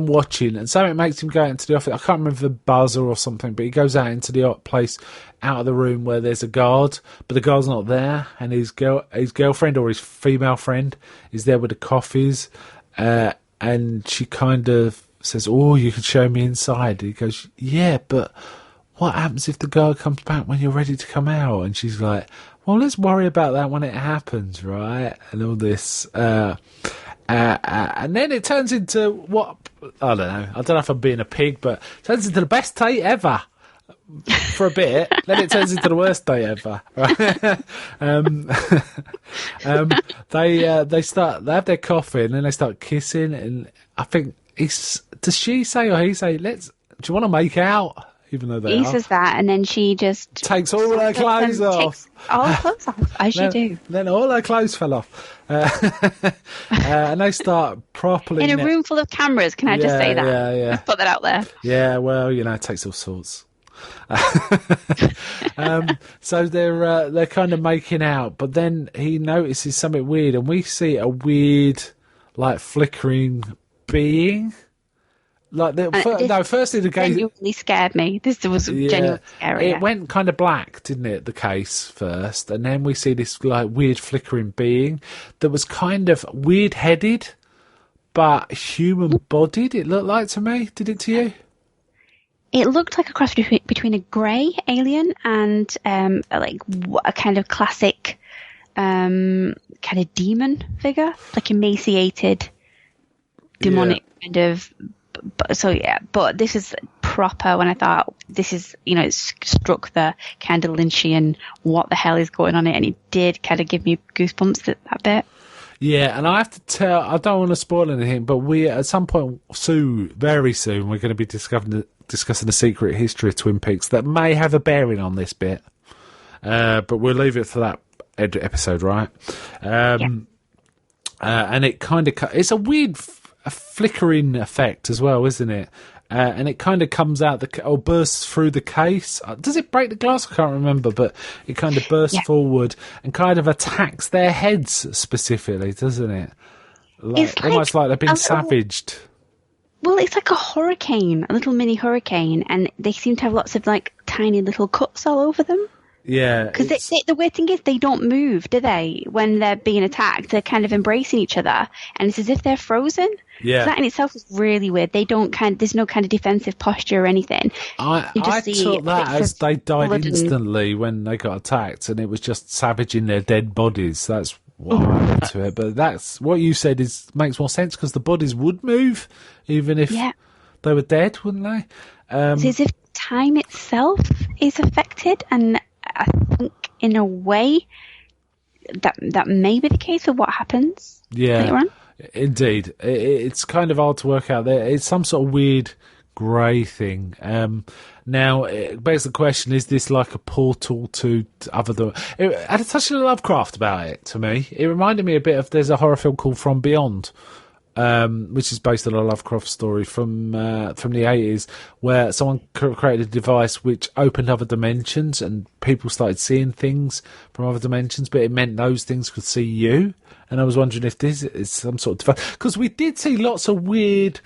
watching, and something makes him go out into the office. I can't remember the buzzer or something, but he goes out into the place, out of the room where there's a guard, but the guard's not there, and his girlfriend or his female friend is there with the coffees, and she kind of says, "Oh, you can show me inside." He goes, "Yeah, but what happens if the girl comes back when you're ready to come out?" And she's like, "Well, let's worry about that when it happens, right?" And all this. And then it turns into what, I don't know. I don't know if I'm being a pig, but it turns into the best date ever for a bit. Then it turns into the worst date ever. They have their coffee and then they start kissing. And I think does she say or he say, do you want to make out? Even though he says that, and then she just takes all her clothes off. All her clothes off, as you do. Then all her clothes fell off, and they start properly in a room full of cameras. Can I just say that? Yeah. Let's put that out there. Yeah, well, it takes all sorts. So they're kind of making out, but then he notices something weird, and we see a weird, like, flickering being. Like firstly the case genuinely scared me. This was genuinely scary. It went kind of black, didn't it? The case first, and then we see this like weird flickering being that was kind of weird headed, but human bodied. It looked like to me. Did it to you? It looked like a cross between a grey alien and like a kind of classic kind of demon figure, like emaciated, demonic kind of. But this is proper when I thought this is, it struck the kind of Lynchian, what the hell is going on it, and it did kind of give me goosebumps that bit. Yeah, and I have to tell, I don't want to spoil anything, but we, at some point very soon, we're going to be discussing the secret history of Twin Peaks that may have a bearing on this bit. But we'll leave it for that episode, right? And it kind of, it's a weird flickering effect as well, isn't it? And it kind of comes out or bursts through the case. Does it break the glass? I can't remember, but it kind of bursts forward and kind of attacks their heads specifically, doesn't it? Almost like they've been savaged. Well, it's like a hurricane, a little mini hurricane, and they seem to have lots of like tiny little cuts all over them. Yeah, because the weird thing is they don't move, do they? When they're being attacked, they're kind of embracing each other, and it's as if they're frozen. Yeah, so that in itself is really weird. They don't there's no kind of defensive posture or anything. I took that as they died instantly when they got attacked, and it was just savaging their dead bodies. That's what I went to it. But that's what you said makes more sense because the bodies would move even if they were dead, wouldn't they? It's as if time itself is affected, and I think in a way that may be the case of what happens later on. Indeed. It's kind of hard to work out there. It's some sort of weird grey thing. Now, it begs the question, is this like a portal to other than... It had a touch of Lovecraft about it to me. It reminded me a bit of... There's a horror film called From Beyond, which is based on a Lovecraft story from the 80s, where someone created a device which opened other dimensions and people started seeing things from other dimensions, but it meant those things could see you. And I was wondering if this is some sort of device. Because we did see lots of weird,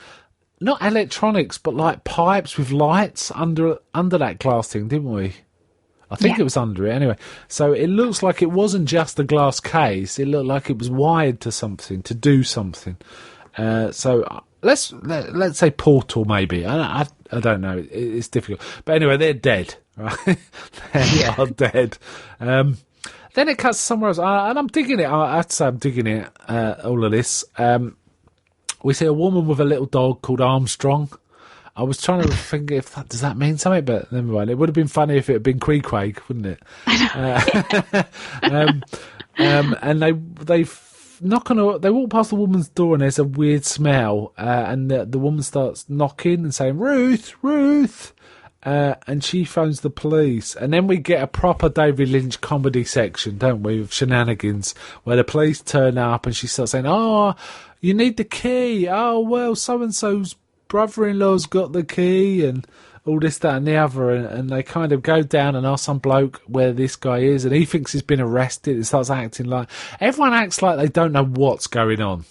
not electronics, but like pipes with lights under that glass thing, didn't we? I think it was under it anyway. So it looks like it wasn't just a glass case. It looked like it was wired to something, to do something. So let's say portal maybe. I don't know. It's difficult. But anyway, they're dead, right? They are dead. Then it cuts somewhere else, and I'm digging it. I have to say I'm digging it, all of this. We see a woman with a little dog called Armstrong. I was trying to think does that mean something, but never mind. It would have been funny if it had been Queequeg, wouldn't it? And they knock on they walk past the woman's door and there's a weird smell, and the woman starts knocking and saying, Ruth, and she phones the police, and then we get a proper David Lynch comedy section, don't we, with shenanigans, where the police turn up and she starts saying, oh, you need the key, oh, well, so-and-so's brother-in-law's got the key, and all this, that and the other, and they kind of go down and ask some bloke where this guy is, and he thinks he's been arrested and starts acting like... Everyone acts like they don't know what's going on,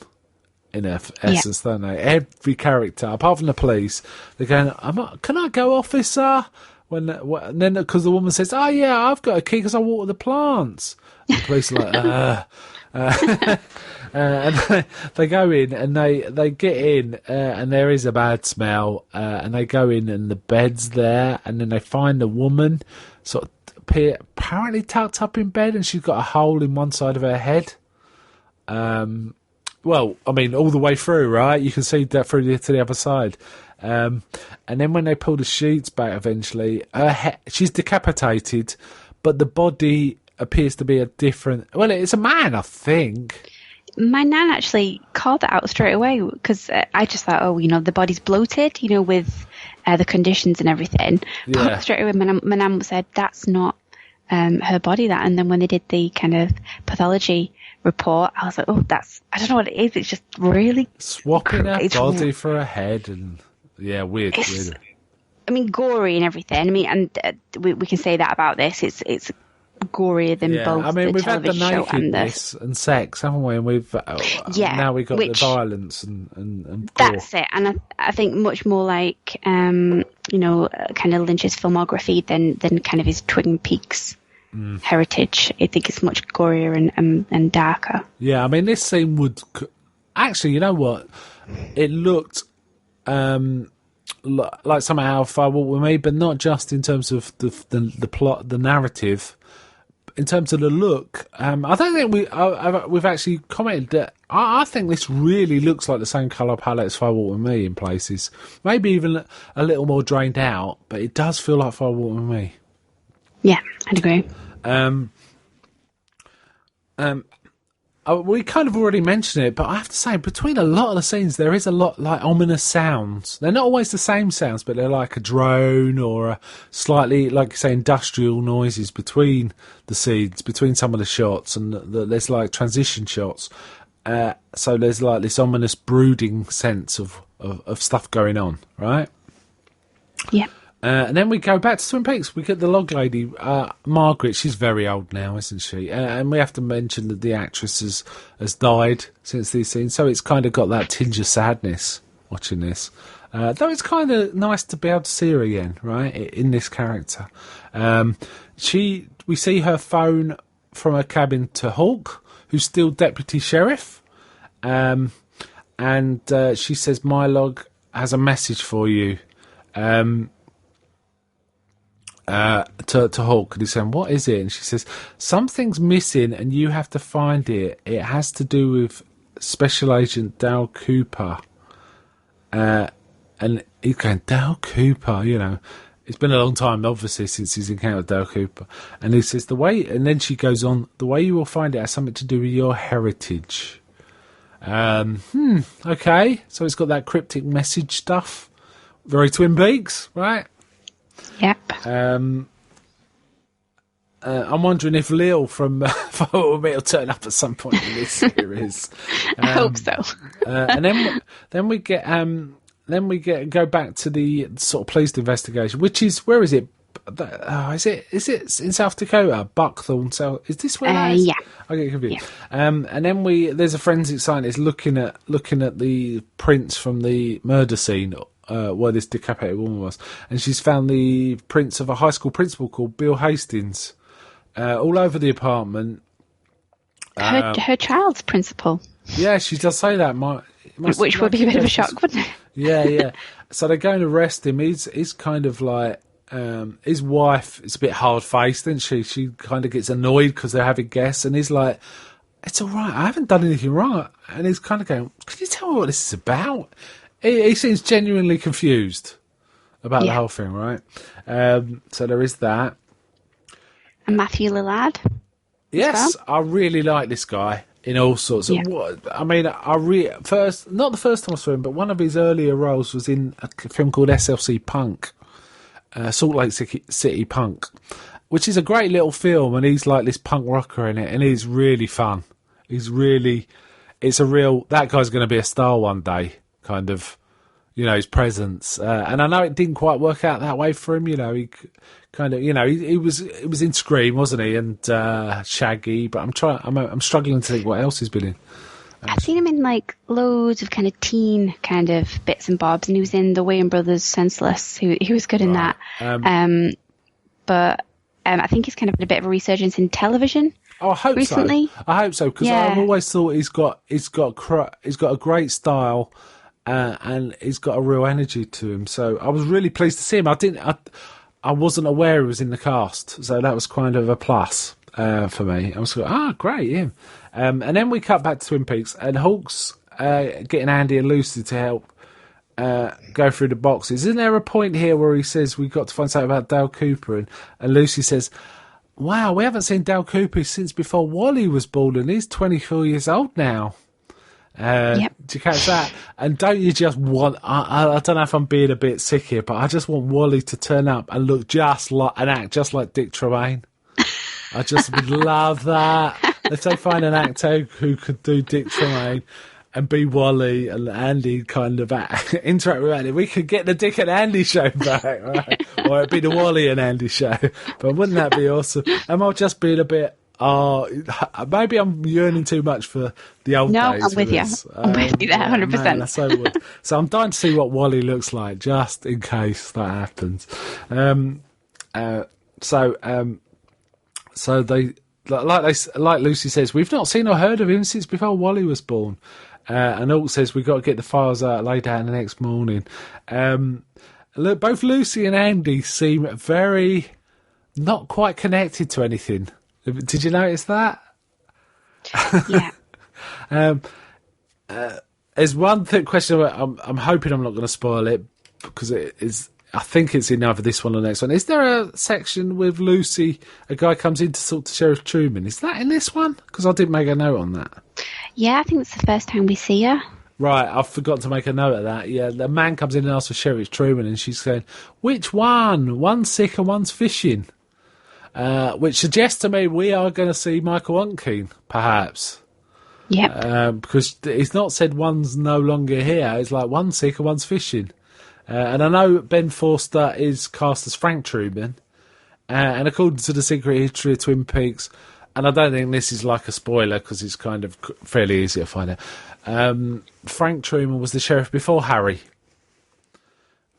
in essence, don't they? Every character, apart from the police, they're going, can I go, officer? And then, because the woman says, oh yeah, I've got a key because I water the plants. The police are like, and they go in and they get in, and there is a bad smell, and they go in and the bed's there, and then they find a woman sort of apparently tucked up in bed, and she's got a hole in one side of her head. Well, I mean, all the way through, right? You can see that through to the other side. And then when they pull the sheets back eventually, she's decapitated, but the body appears to be a different... Well, it's a man, I think. My nan actually called that out straight away because I just thought, the body's bloated, with the conditions and everything. Yeah. But straight away, my nan said, that's not her body, that. And then when they did the kind of pathology report, I was like, I don't know what it is. It's just really... Swapping her body for a head and... Yeah, weird. I mean, gory and everything. I mean, and we can say that about this. It's gorier than both. I mean, we've had the show nakedness and sex, haven't we? And we've now we've got the violence and that's it. And I think much more like kind of Lynch's filmography than kind of his Twin Peaks heritage. I think it's much gorier and darker. Yeah, I mean, this scene would actually, you know what? It looked. Like somehow Fire Walk With Me, but not just in terms of the plot, the narrative. In terms of the look, I don't think we've actually commented that I think this really looks like the same colour palette as Fire Walk With Me in places. Maybe even a little more drained out, but it does feel like Fire Walk With Me. Yeah, I'd agree. We kind of already mentioned it, but I have to say, between a lot of the scenes, there is a lot like ominous sounds. They're not always the same sounds, but they're like a drone or a slightly, like you say, industrial noises between the scenes, between some of the shots, and there's like transition shots. So there's like this ominous brooding sense of stuff going on, right? Yeah. And then we go back to Twin Peaks. We get the log lady, Margaret. She's very old now, isn't she? And we have to mention that the actress has died since these scenes. So it's kind of got that tinge of sadness watching this. Though it's kind of nice to be able to see her again, right, in this character. We see her phone from her cabin to Hawk, who's still deputy sheriff. And she says, "My log has a message for you." To Hawk, and he's saying, "What is it?" And she says, "Something's missing and you have to find it. It has to do with Special Agent Dale Cooper." And he's going, "Dale Cooper, it's been a long time, obviously, since he's encountered Dale Cooper." And he says, and then she goes on, "The way you will find it has something to do with your heritage." Okay, so it's got that cryptic message stuff. Very Twin Peaks, right? Yep. I'm wondering if Lil from Fire will turn up at some point in this series. I hope so. And then we go back to the sort of police investigation, which is, where is it? Is it in South Dakota? Buckthorn, South? Is this where that is? Yeah. I get confused. Yeah. And then there's a forensic scientist looking at the prints from the murder scene. Where this decapitated woman was, and she's found the prints of a high school principal called Bill Hastings all over the apartment. Her child's principal. Yeah, she does say that. Which would be a bit of a shock, wouldn't it? Yeah. So they're going to arrest him. He's kind of like his wife is a bit hard-faced, isn't she? She kind of gets annoyed because they're having guests, and he's like, "It's all right. I haven't done anything wrong." And he's kind of going, "Can you tell me what this is about?" He seems genuinely confused about the whole thing, right? So there is that. And Matthew Lillard. Yes, I really like this guy in all sorts of... I mean, not the first time I saw him, but one of his earlier roles was in a film called SLC Punk, Salt Lake City Punk, which is a great little film, and he's like this punk rocker in it, and he's really fun. That guy's going to be a star one day. Kind of, his presence, and I know it didn't quite work out that way for him. He kind of, he was in Scream, wasn't he, and Shaggy. But I'm struggling to think what else he's been in. I've seen him in like loads of kind of teen kind of bits and bobs, and he was in the Wayans Brothers Senseless. He was good in that. But I think he's kind of had a bit of a resurgence in television. Oh, I hope recently. So. I hope so, because I've always thought he's got a great style. And he's got a real energy to him, so I was really pleased to see him. I wasn't aware he was in the cast, so that was kind of a plus. for me. I was like, great, him. And then we cut back to Twin Peaks, and Hawk's getting Andy and Lucy to help go through the boxes. Isn't there a point here where he says we've got to find something about Dale Cooper, and Lucy says, wow, we haven't seen Dale Cooper since before Wally was born, and he's 24 years old now. Yep. Do you catch that? And don't you just want, I don't know if I'm being a bit sick here, but I just want Wally to turn up and look just like, and act just like Dick Tremaine. I just would love that. If they find an actor who could do Dick Tremaine and be Wally, and Andy kind of interact with Andy, we could get the Dick and Andy show back, right? Or it'd be the Wally and Andy show. But wouldn't that be awesome? Am I just being a bit, maybe I'm yearning too much for the old days. No, I'm with you. I'm with you there, 100%. Man, I so would. So I'm dying to see what Wally looks like, just in case that happens. So they, like Lucy says, we've not seen or heard of him since before Wally was born. And Alt says we've got to get the files out, laid out the next morning. Look, both Lucy and Andy seem very not quite connected to anything. Did you notice that? Yeah. There's one question. I'm hoping I'm not going to spoil it because it is. I think it's in either this one or the next one. Is there a section with Lucy? A guy comes in to talk to Sheriff Truman. Is that in this one? Because I didn't make a note on that. Yeah, I think it's the first time we see her. Right, I forgot to make a note of that. Yeah, the man comes in and asks for Sheriff Truman, and she's saying, "Which one? One's sick and one's fishing." Which suggests to me we are going to see Michael Unkeen, perhaps. Yep. Because it's not said one's no longer here. It's like one's sick and one's fishing. And I know Ben Forster is cast as Frank Truman. And according to the Secret History of Twin Peaks, and I don't think this is like a spoiler because it's kind of fairly easy to find out, Frank Truman was the sheriff before Harry.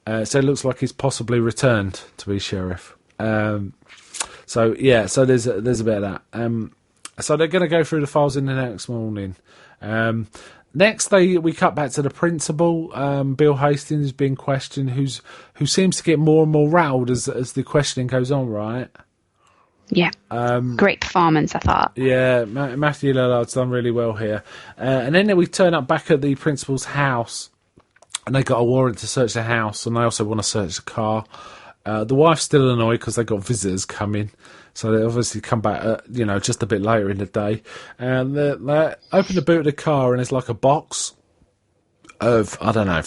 So it looks like he's possibly returned to be sheriff. So there's a bit of that. So they're going to go through the files in the next morning. Next, we cut back to the principal, Bill Hastings, being questioned, who seems to get more and more riled as the questioning goes on. Right? Yeah. Great performance, I thought. Yeah, Matthew Lillard's done really well here. And then we turn up back at the principal's house, and they got a warrant to search the house, and they also want to search the car. The wife's still annoyed because they got visitors coming, so they obviously come back, just a bit later in the day. And they open the boot of the car, and there's like a box of, I don't know,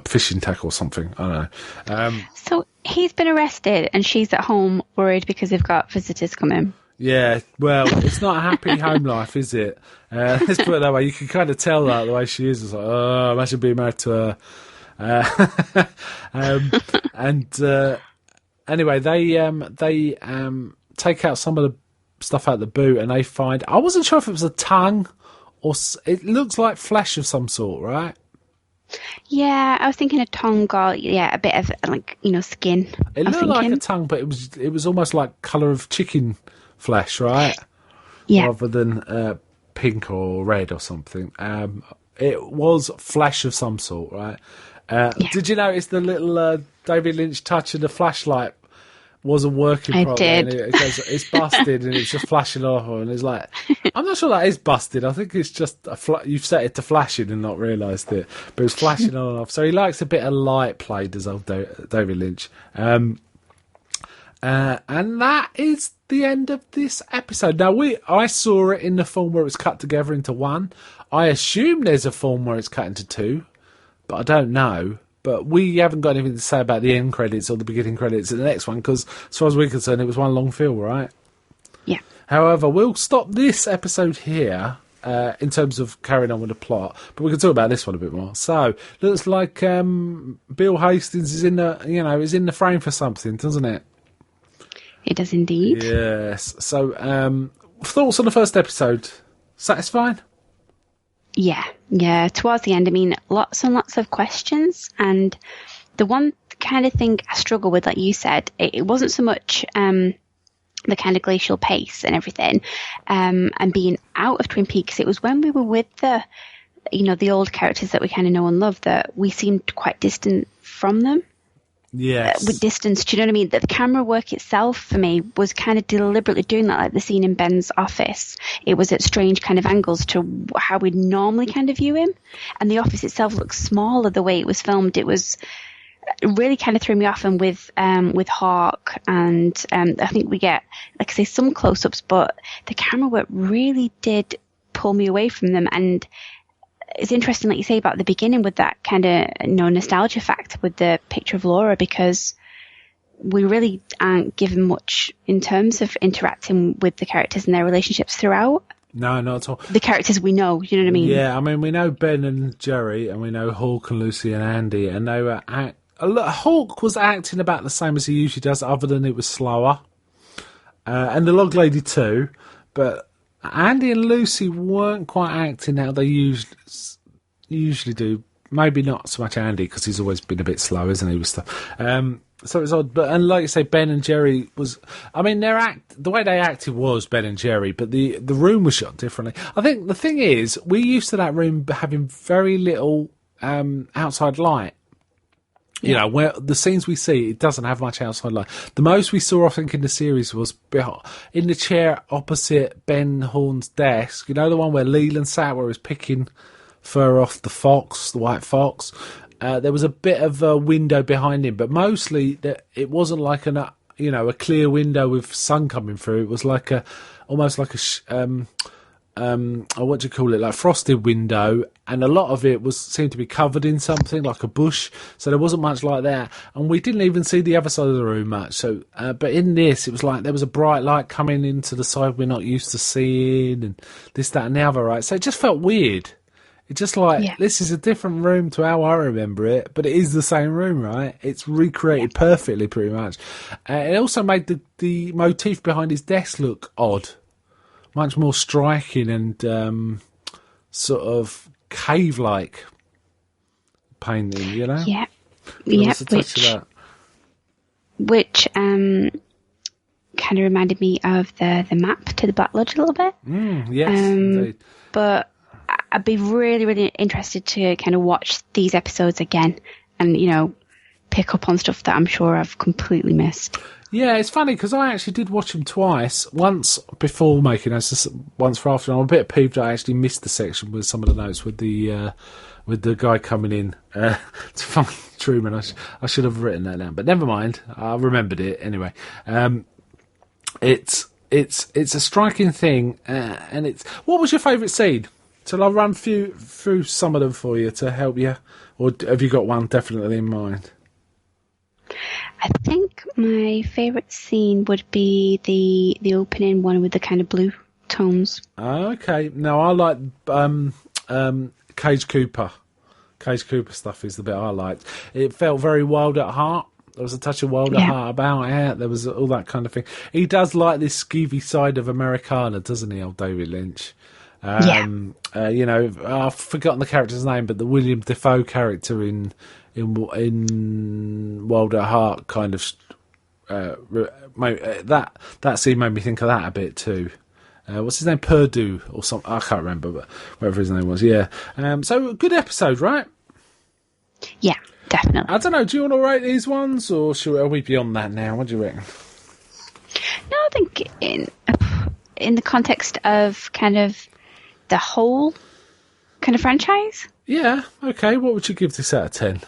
fishing tackle or something. I don't know. So he's been arrested, and she's at home worried because they've got visitors coming. Yeah, well, it's not a happy home life, is it? Let's put it that way. You can kind of tell that the way she is. It's like, oh, imagine being married to her. Anyway, they take out some of the stuff out of the boot, and they find, I wasn't sure if it was a tongue or it looks like flesh of some sort, right? Yeah, I was thinking a tongue or a bit of skin. It looked like a tongue, but it was almost like colour of chicken flesh, right? Yeah, rather than pink or red or something. It was flesh of some sort, right? Did you notice the little David Lynch touch of the flashlight wasn't working properly? I did. It goes, it's busted, and it's just flashing off, and it's like, I'm not sure that is busted. I think it's just you've set it to flashing and not realised it, but it's flashing on and off. So he likes a bit of light play, does old David Lynch. And that is the end of this episode. Now, I saw it in the form where it was cut together into one. I assume there's a form where it's cut into two, but I don't know. But we haven't got anything to say about the end credits or the beginning credits in the next one, because as far as we're concerned, it was one long film, right? Yeah. However, we'll stop this episode here in terms of carrying on with the plot, but we can talk about this one a bit more. So, looks like Bill Hastings is in the frame for something, doesn't it? It does indeed. Yes. So, thoughts on the first episode? Satisfying? Yeah. Towards the end, I mean, lots and lots of questions. And the one kind of thing I struggle with, like you said, it wasn't so much the kind of glacial pace and everything, and being out of Twin Peaks. It was when we were with the old characters that we kind of know and love that we seemed quite distant from them. Yes. with distance. Do you know what I mean? That the camera work itself for me was kind of deliberately doing that, like the scene in Ben's office. It was at strange kind of angles to how we'd normally kind of view him, and the office itself looked smaller the way it was filmed. It really kind of threw me off. And with Hawk, and I think we get, like I say, some close-ups, but the camera work really did pull me away from them. And it's interesting, like you say, about the beginning with that kind of nostalgia factor with the picture of Laura, because we really aren't given much in terms of interacting with the characters and their relationships throughout. No, not at all. The characters we know, you know what I mean? Yeah, I mean, we know Ben and Jerry, and we know Hawk and Lucy and Andy, and they were Hawk was acting about the same as he usually does, other than it was slower, and the Log Lady too, but Andy and Lucy weren't quite acting how they usually do. Maybe not so much Andy, because he's always been a bit slow, isn't he, with stuff. So it's odd. And like you say, Ben and Jerry was... I mean, the way they acted was Ben and Jerry, but the room was shot differently. I think the thing is, we're used to that room having very little outside light. You know, where the scenes we see, it doesn't have much outside light. The most we saw, I think, in the series was in the chair opposite Ben Horn's desk. You know, the one where Leland sat, where he was picking fur off the white fox. There was a bit of a window behind him, but mostly it wasn't like a clear window with sun coming through. It was like almost like what do you call it, like frosted window, and a lot of it seemed to be covered in something like a bush, so there wasn't much like that, and we didn't even see the other side of the room much. So but in this, it was like there was a bright light coming into the side we're not used to seeing, and this, that and the other, right? So it just felt weird. It's just like, This is a different room to how I remember it, but it is the same room, right? It's recreated perfectly, pretty much. It also made the motif behind his desk look odd. Much more striking and sort of cave-like painting, you know? Yeah. Which kind of reminded me of the map to the Black Lodge a little bit. Yes, indeed. But I'd be really, really interested to kind of watch these episodes again and, pick up on stuff that I'm sure I've completely missed. Yeah, it's funny because I actually did watch them twice. Once before making this, once for after. And I'm a bit peeved I actually missed the section with some of the notes with the guy coming in to find Truman. I should have written that down, but never mind. I remembered it anyway. It's a striking thing, and it's. What was your favourite scene? So I'll run through some of them for you to help you, or have you got one definitely in mind? I think my favourite scene would be the opening one with the kind of blue tones. Okay. No, I like Cage Cooper. Cage Cooper stuff is the bit I liked. It felt very Wild at Heart. There was a touch of Wild at Heart about it. There was all that kind of thing. He does like this skeevy side of Americana, doesn't he, old David Lynch? I've forgotten the character's name, but the William Dafoe character in Wild at Heart kind of that scene made me think of that a bit too. What's his name? Purdue or something? I can't remember, but whatever his name was. Yeah. So good episode, right? Yeah, definitely. I don't know. Do you want to rate these ones, or are we beyond that now? What do you reckon? No, I think in the context of kind of the whole kind of franchise. Yeah. Okay. What would you give this out of 10?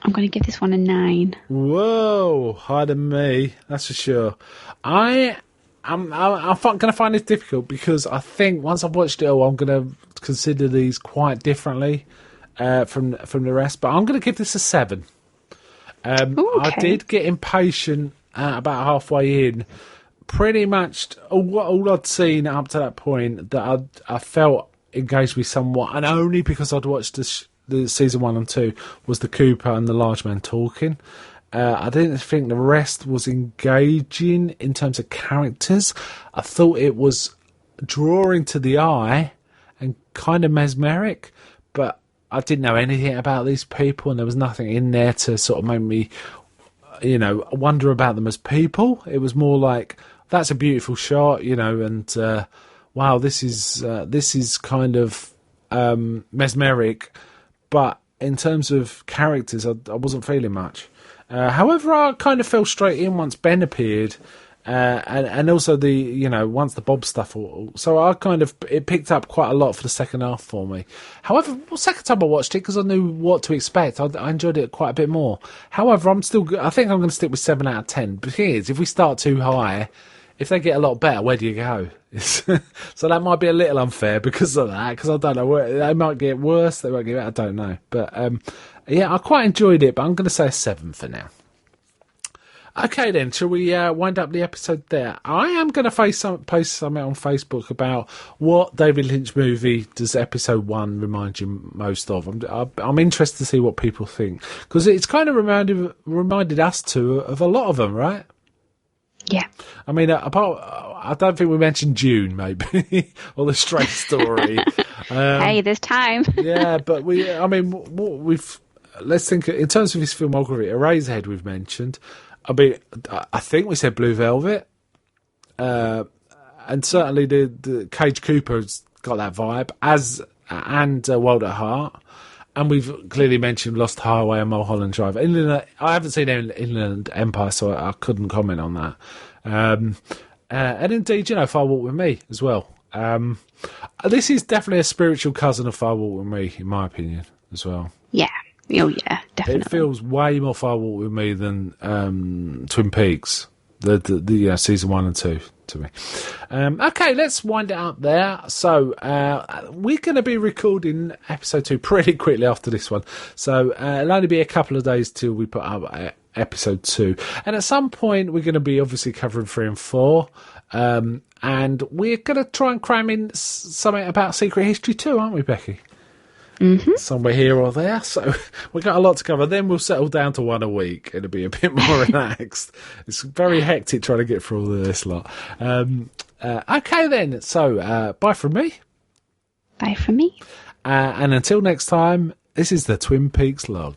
I'm going to give this one a 9. Whoa, higher than me, that's for sure. I'm going to find this difficult because I think once I've watched it all, I'm going to consider these quite differently from the rest. But I'm going to give this a 7. Okay. I did get impatient about halfway in. Pretty much all I'd seen up to that point that I felt engaged me somewhat, and only because I'd watched the season 1 and 2 was the Cooper and the large man talking. I didn't think the rest was engaging in terms of characters. I thought it was drawing to the eye and kind of mesmeric, but I didn't know anything about these people, and there was nothing in there to sort of make me, wonder about them as people. It was more like, that's a beautiful shot, and wow, this is kind of mesmeric. But in terms of characters, I wasn't feeling much. However, I kind of fell straight in once Ben appeared. And also once the Bob stuff, so it picked up quite a lot for the second half for me. However, the second time I watched it, because I knew what to expect, I enjoyed it quite a bit more. However, I think I'm going to stick with 7 out of 10, because if we start too high, if they get a lot better, where do you go? So that might be a little unfair because of that, because I don't know, they might get worse, they might get better, I don't know. But I quite enjoyed it, but I'm going to say a 7 for now. Okay then, shall we wind up the episode there? I am going to post something on Facebook about what David Lynch movie does episode 1 remind you most of. I'm interested to see what people think, because it's kind of reminded us of a lot of them, right? Yeah. I mean, I don't think we mentioned Dune, maybe, or The Stray Story. Hey, there's time. Yeah, but let's think in terms of his filmography. Eraserhead we've mentioned. I think we said Blue Velvet, and certainly the Cage Cooper's got that vibe, and Wild at Heart, and we've clearly mentioned Lost Highway and Mulholland Drive. I haven't seen Inland Empire, so I couldn't comment on that. And indeed, Fire Walk with Me as well. This is definitely a spiritual cousin of Fire Walk with Me, in my opinion, as well. Yeah. Oh, yeah, definitely. It feels way more Fire Walk with Me than Twin Peaks, the season 1 and 2 to me. Okay, let's wind it up there. So we're going to be recording episode 2 pretty quickly after this one. So it'll only be a couple of days till we put up episode 2. And at some point, we're going to be obviously covering 3 and 4. And we're going to try and cram in something about Secret History too, aren't we, Becky? Mm-hmm. Somewhere here or there, so we've got a lot to cover. Then we'll settle down to 1 a week. It'll be a bit more relaxed. It's very hectic trying to get through all of this lot. Okay then, so bye from me. Bye from me. And until next time, this is the Twin Peaks Log.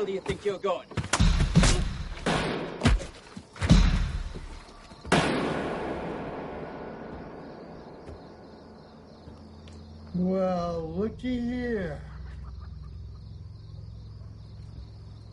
Where do you think you're going? Well, looky here.